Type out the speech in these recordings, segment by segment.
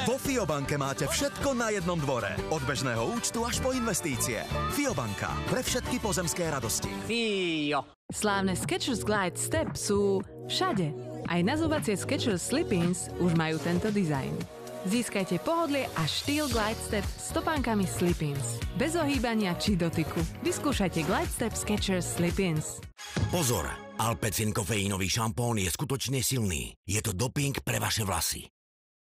Vo Fiobanke máte všetko na jednom dvore. Od bežného účtu až po investície. Fiobanka. Pre všetky pozemské radosti. Fio. Slávne Skechers Glide Step sú všade. Aj nazovacie Skechers Slip-ins už majú tento dizajn. Získajte pohodlie a štýl Glide Step s topánkami Slip-ins. Bez ohýbania či dotyku. Vyskúšajte Glide Step Skechers Slip-ins. Pozor! Alpecin kofeínový šampón je skutočne silný. Je to doping pre vaše vlasy.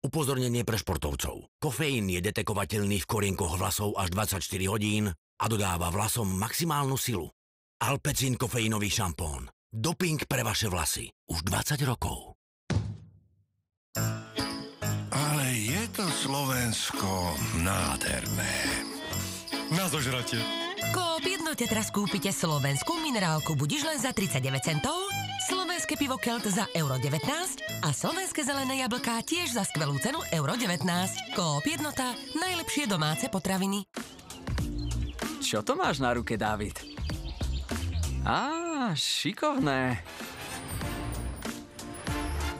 Upozornenie pre športovcov. Kofeín je detekovateľný v korienkoch vlasov až 24 hodín a dodáva vlasom maximálnu silu. Alpecin kofeínový šampón. Doping pre vaše vlasy. Už 20 rokov. Ale je to Slovensko nádherné. Na zožratie. Coop Jednote teraz kúpite slovenskú minerálku Budiš len za 39 centov, slovenské pivo Kelt za €19 a slovenské zelené jablká tiež za skvelú cenu €19. Coop Jednota, najlepšie domáce potraviny. Čo to máš na ruke, Dávid? Šikovné.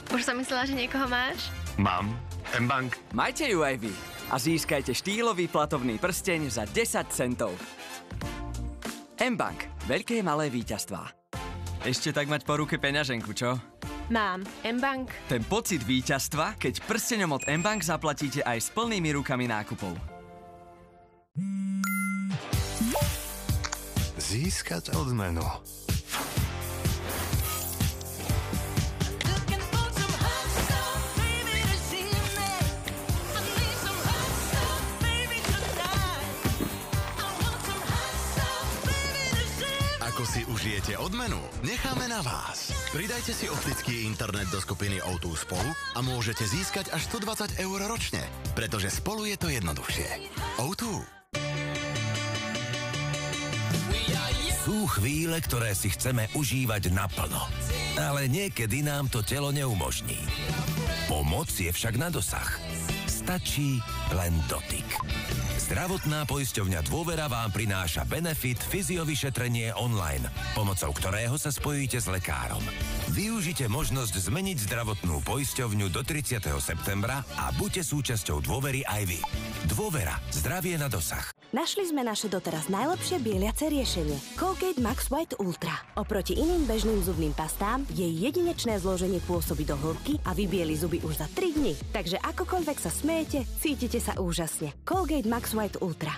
Už som myslela, že niekoho máš? Mám. M-Bank. Majte ju aj vy a získajte štýlový platovný prsteň za 10 centov. M-Bank. Veľké malé víťazstvá. Ešte tak mať po ruke peňaženku, čo? Mám. M-Bank. Ten pocit víťazstva, keď prsteňom od M-Bank zaplatíte aj s plnými rukami nákupov. Získať odmenu. Ako si užijete odmenu, necháme na vás. Pridajte si optický internet do skupiny O2 Spolu a môžete získať až 120 € ročne, pretože spolu je to jednoduchšie. O2. Sú chvíle, ktoré si chceme užívať naplno. Ale niekedy nám to telo neumožní. Pomoc je však na dosah. Stačí len dotyk. Zdravotná poisťovňa Dôvera vám prináša benefit fyziovyšetrenie online, pomocou ktorého sa spojíte s lekárom. Využite možnosť zmeniť zdravotnú poisťovňu do 30. septembra a buďte súčasťou Dôvery aj vy. Dôvera. Zdravie na dosah. Našli sme naše doteraz najlepšie bieliace riešenie. Colgate Max White Ultra. Oproti iným bežným zubným pastám jej jedinečné zloženie pôsobí do hĺbky a vybieli zuby už za 3 dni. Takže akokoľvek sa smejete, cítite sa úžasne. Colgate Max White Ultra.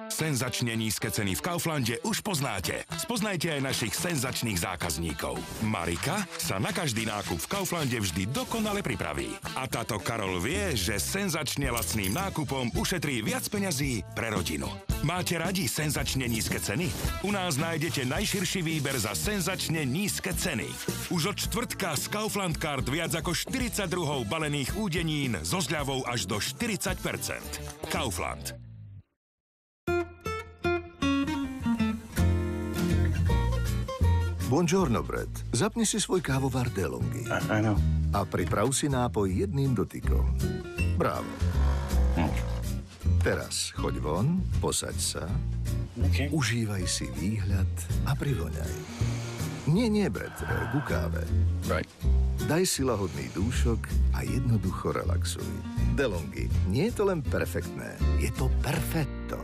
Senzačne nízke ceny v Kauflande už poznáte. Spoznajte aj našich senzačných zákazníkov. Marika sa na každý nákup v Kauflande vždy dokonale pripraví. A táto Karol vie, že senzačne lacným nákupom ušetrí viac peňazí pre rodinu. Máte radi senzačne nízke ceny? U nás nájdete najširší výber za senzačne nízke ceny. Už od štvrtka z Kaufland Card viac ako 40 druhov balených údenín so zľavou až do 40%. Kaufland. Buongiorno, Brett. Zapni si svoj kávovar DeLonghi. Áno. A priprav si nápoj jedným dotykom. Bravo. Teraz choď von, posaď sa, užívaj si výhľad a privoňaj. Nie, Brett, ku káve. Right. Daj si lahodný dúšok a jednoducho relaxuj. DeLonghi, nie je to len perfektné, je to perfetto.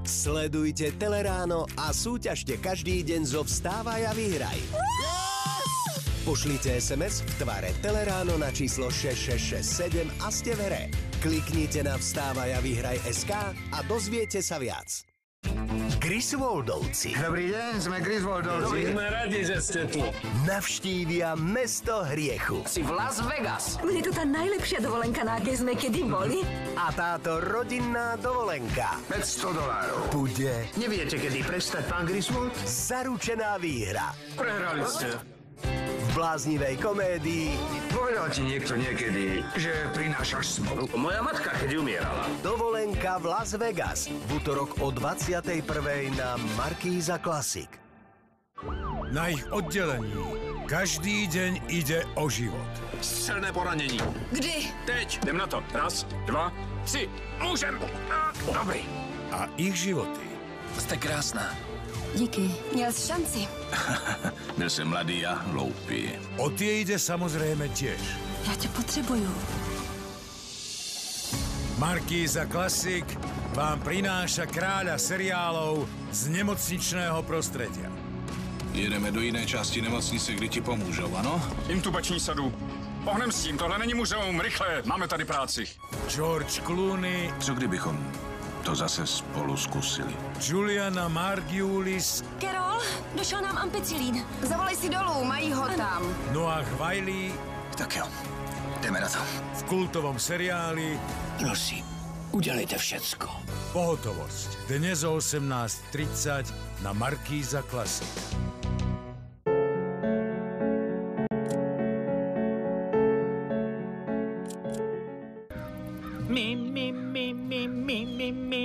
Sledujte Teleráno a súťažte každý deň zo Vstávaj a vyhraj. Pošlite SMS v tvare Teleráno na číslo 6667 a ste v hre. Kliknite na Vstávaj a vyhraj SK a dozviete sa viac. Griswoldovci. Dobrý deň, sme Griswoldovci. Sme radi, že ste tu. Navštívia mesto hriechu. Si v Las Vegas. Bude to tá najlepšia dovolenka, na akej sme kedy boli. A táto rodinná dovolenka $500. bude... Neviete, kedy prestať, pán Griswold? Zaručená výhra. Prehrali ste. V bláznivej komédii Povedal ti niekto niekedy, že prinášaš smolu? Moja matka, keď umierala. Dovolenka v Las Vegas. V utorok o 21. na Markíza Classic. Na ich oddelení každý deň ide o život. Silné poranenie. Kdy? Teď. Idem na to. 1, 2, 3. Môžem. Dobrý. A ich životy Ste krásna. Díky. Měl jsi šanci. Byl jsem mladý a hloupý. O tie ide samozrejme tiež. Já tě potřebuju. Markíza Classic vám prináša kráľa seriálov z nemocničného prostredia. Jedeme do jiné části nemocnice, kdy ti pomůžou, ano? Intubační sadu. Pohnem s tím, tohle není muzeum, rychle, máme tady práci. George Clooney. Co kdybychom to zase spolu zkusili? Juliana Margulies. Carol, došel nám ampicilín. Zavolej si dolů, mají ho tam. Noah Wiley. Tak jo, jdeme na to. V kultovom seriáli Prosím, udělejte všecko. Pohotovosť. Dnes o 18:30 na Markíza Classic.